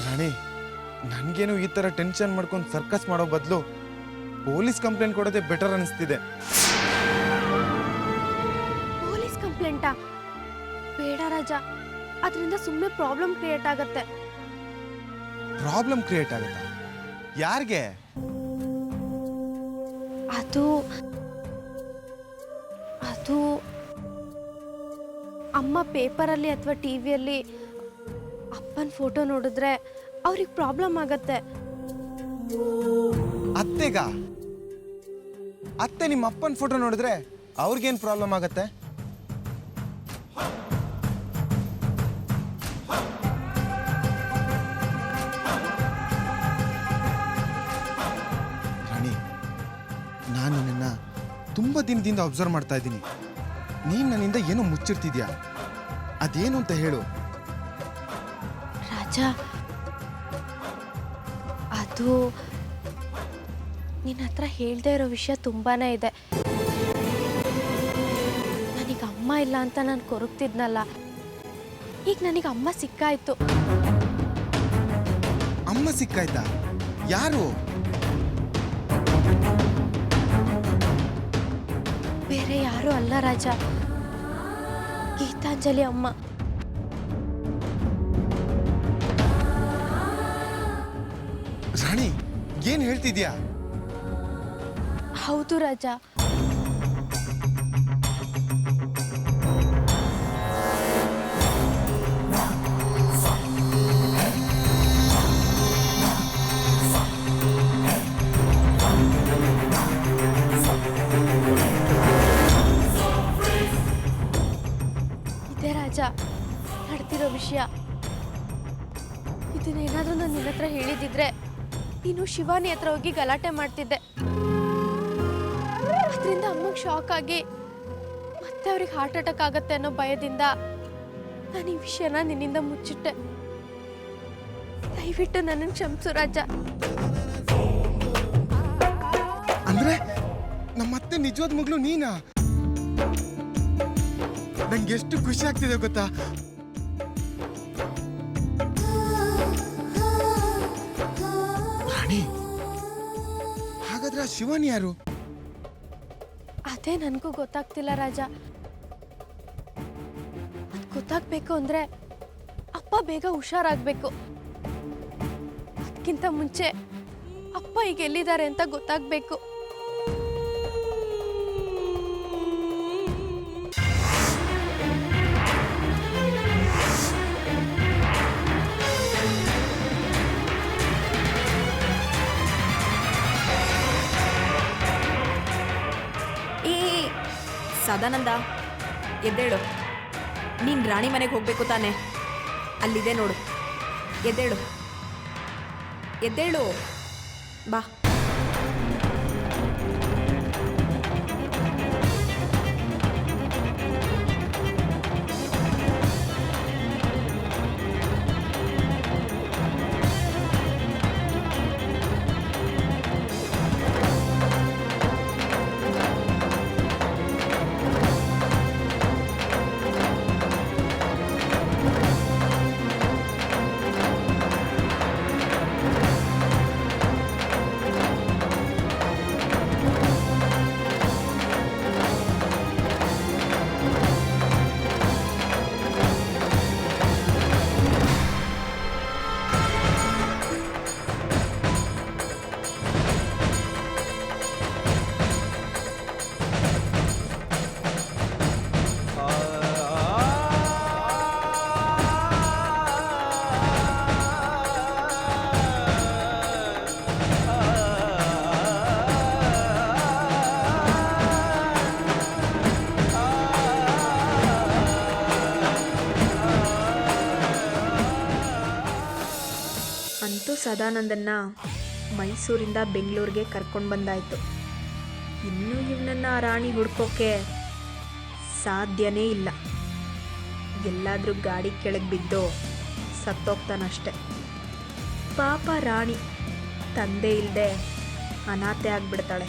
ರಾಣಿ, ನನಗೇನು ಈ ಥರ ಟೆನ್ಷನ್ ಮಾಡ್ಕೊಂಡು ಸರ್ಕಸ್ ಮಾಡೋ ಬದಲು ಪೊಲೀಸ್ ಕಂಪ್ಲೇಂಟ್ ಕೊಡೋದೇ ಬೆಟರ್ ಅನಿಸ್ತಿದೆ. ಪೊಲೀಸ್ ಕಂಪ್ಲೇಂಟಾ? ಬೇಡ ರಾಜ, ಅದರಿಂದ ಸುಮ್ಮನೆ ಪ್ರಾಬ್ಲಮ್ ಕ್ರಿಯೇಟ್ ಆಗತ್ತೆ. ಪ್ರಾಬ್ಲಮ್ ಕ್ರಿಯೇಟ್ ಆಗುತ್ತಾ? ಯಾರಿಗೆ? ಅದು ಅದು ಅಮ್ಮ ಪೇಪರಲ್ಲಿ ಅಥವಾ ಟಿವಿಯಲ್ಲಿ ಅಪ್ಪನ ಫೋಟೋ ನೋಡಿದ್ರೆ ಅವ್ರಿಗೆ ಪ್ರಾಬ್ಲಮ್ ಆಗತ್ತೆ. ಅತ್ತೆಗ? ಅತ್ತೆ ನಿಮ್ಮ ಅಪ್ಪನ ಫೋಟೋ ನೋಡಿದ್ರೆ ಅವ್ರಿಗೇನು ಪ್ರಾಬ್ಲಮ್ ಆಗತ್ತೆ? ರಾಣಿ, ನಾನು ನಿನ್ನ ತುಂಬ ದಿನದಿಂದ ಅಬ್ಸರ್ವ್ ಮಾಡ್ತಾ ಇದ್ದೀನಿ. ನೀನು ನನ್ನಿಂದ ಏನೋ ಮುಚ್ಚಿರ್ತಿದ್ಯಾ, ಅದೇನು ಅಂತ ಹೇಳು. ರಾಜ, ಅದು ನಿನ್ನ ಹತ್ರ ಹೇಳ್ದೇ ಇರೋ ವಿಷಯ ತುಂಬಾನೇ ಇದೆ. ನನಗೆ ಅಮ್ಮ ಇಲ್ಲ ಅಂತ ನಾನು ಕೊರಗ್ತಿದ್ನಲ್ಲ, ಈಗ ನನಗೆ ಅಮ್ಮ ಸಿಕ್ಕಾಯ್ತು. ಅಮ್ಮ ಸಿಕ್ಕಾಯ್ತಾ? ಯಾರು? ಬೇರೆ ಯಾರು ಅಲ್ಲ ರಾಜ, ಗೀತಾಂಜಲಿ ಅಮ್ಮ. ರಾಣಿ, ಏನ್ ಹೇಳ್ತಿದ್ಯಾ? ಹೌದು ರಾಜ. ಇದೇ ರಾಜ ನಡೆದಿರೋ ವಿಷಯ. ಇದನ್ನೇನಾದ್ರೂ ನಾನು ನಿನ್ನ ಹತ್ರ ಹೇಳಿದಿದ್ರೆ ನೀನು ಶಿವಾನಿ ಹತ್ರ ಹೋಗಿ ಗಲಾಟೆ ಮಾಡ್ತಿದ್ದೆ. ಅದರಿಂದ ಅಮ್ಮಗೆ ಶಾಕ್ ಆಗಿ ಮತ್ತೆ ಅವ್ರಿಗೆ ಹಾರ್ಟ್ ಅಟ್ಯಾಕ್ ಆಗತ್ತೆ ಅನ್ನೋ ಭಯದಿಂದ ನಾನು ಈ ವಿಷಯನ ನಿನ್ನಿಂದ ಮುಚ್ಚಿಟ್ಟೆ. ದಯವಿಟ್ಟು ನನ್ನನ್ನು ಕ್ಷಮಿಸು ರಾಜ. ಅಂದ್ರೆ ನಮ್ಮತ್ತೆ ನಿಜವಾದ ಮಗಳು ನೀನಾ? ನಂಗೆ ಎಷ್ಟು ಖುಷಿ ಆಗ್ತಿದೆ ಗೊತ್ತಾ? ರಾಣಿ, ಹಾಗಾದ್ರೆ ಆ ಶಿವಾನಿ ಯಾರು? ಅದೇ ನನಗೂ ಗೊತ್ತಾಗ್ತಿಲ್ಲ ರಾಜ. ಅದು ಗೊತ್ತಾಗ್ಬೇಕು ಅಂದ್ರೆ ಅಪ್ಪ ಬೇಗ ಹುಷಾರಾಗ್ಬೇಕು. ಅದಕ್ಕಿಂತ ಮುಂಚೆ ಅಪ್ಪ ಈಗ ಎಲ್ಲಿದ್ದಾರೆ ಅಂತ ಗೊತ್ತಾಗ್ಬೇಕು. ಸದಾನಂದ, ಎದ್ದೇಳು. ನೀನು ರಾಣಿ ಮನೆಗೆ ಹೋಗ್ಬೇಕು ತಾನೆ? ಅಲ್ಲಿದೆ ನೋಡು. ಎದ್ದೇಳು, ಎದ್ದೇಳು, ಬಾ. ಅಂತೂ ಸದಾನಂದನ್ನ ಮೈಸೂರಿಂದ ಬೆಂಗಳೂರಿಗೆ ಕರ್ಕೊಂಡು ಬಂದಾಯಿತು. ಇನ್ನೂ ಇವನನ್ನು ಆ ರಾಣಿ ಹುಡ್ಕೋಕ್ಕೆ ಸಾಧ್ಯನೇ ಇಲ್ಲ. ಎಲ್ಲಾದರೂ ಗಾಡಿ ಕೆಳಗೆ ಬಿದ್ದು ಸತ್ತೋಗ್ತಾನಷ್ಟೆ. ಪಾಪ ರಾಣಿ ತಂದೆ ಇಲ್ಲದೆ ಅನಾಥೆ ಆಗಿಬಿಡ್ತಾಳೆ.